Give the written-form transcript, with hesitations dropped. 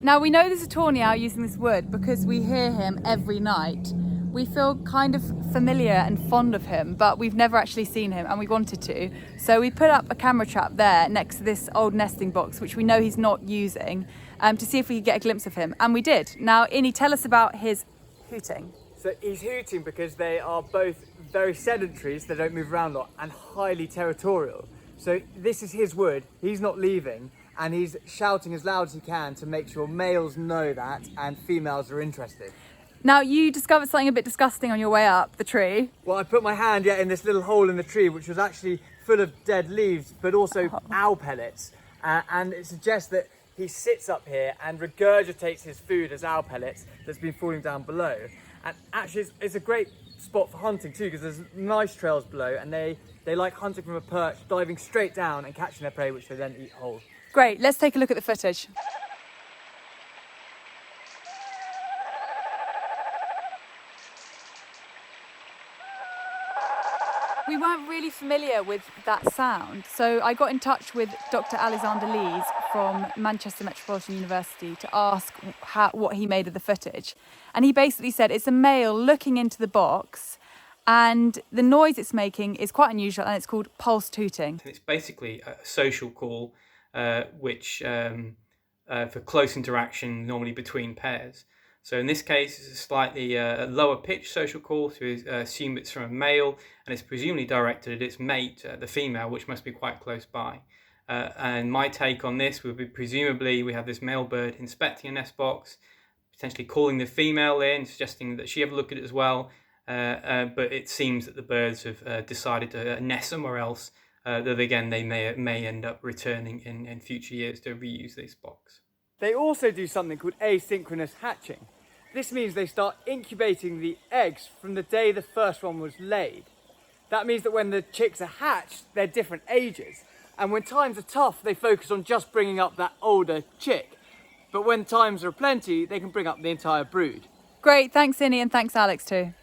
Now we know there's a Tawny out using this wood because we hear him every night. We feel kind of familiar and fond of him, but we've never actually seen him and we wanted to. So we put up a camera trap there next to this old nesting box, which we know he's not using, to see if we could get a glimpse of him. And we did. Now, Innie, tell us about his hooting. So he's hooting because they are both very sedentary, so they don't move around a lot, and highly territorial. So this is his wood, he's not leaving, and he's shouting as loud as he can to make sure males know that and females are interested. Now, you discovered something a bit disgusting on your way up the tree. Well, I put my hand in this little hole in the tree, which was actually full of dead leaves, but also owl pellets. And it suggests that he sits up here and regurgitates his food as owl pellets that's been falling down below. And actually, it's a great spot for hunting too, because there's nice trails below, and they like hunting from a perch, diving straight down and catching their prey, which they then eat whole. Great, let's take a look at the footage. We weren't really familiar with that sound, so I got in touch with Dr. Alexander Lees from Manchester Metropolitan University to ask what he made of the footage. And he basically said it's a male looking into the box, and the noise it's making is quite unusual, and it's called pulsed hooting. It's basically a social call, which for close interaction, normally between pairs. So in this case, it's a slightly lower pitch social call, so we assume it's from a male, and it's presumably directed at its mate, the female, which must be quite close by. And my take on this would be, presumably we have this male bird inspecting a nest box, potentially calling the female in, suggesting that she have a look at it as well. But it seems that the birds have decided to nest somewhere else, that again they may end up returning in future years to reuse this box. They also do something called asynchronous hatching. This means they start incubating the eggs from the day the first one was laid. That means that when the chicks are hatched, they're different ages. And when times are tough, they focus on just bringing up that older chick. But when times are plenty, they can bring up the entire brood. Great, thanks Innie, and thanks Alex too.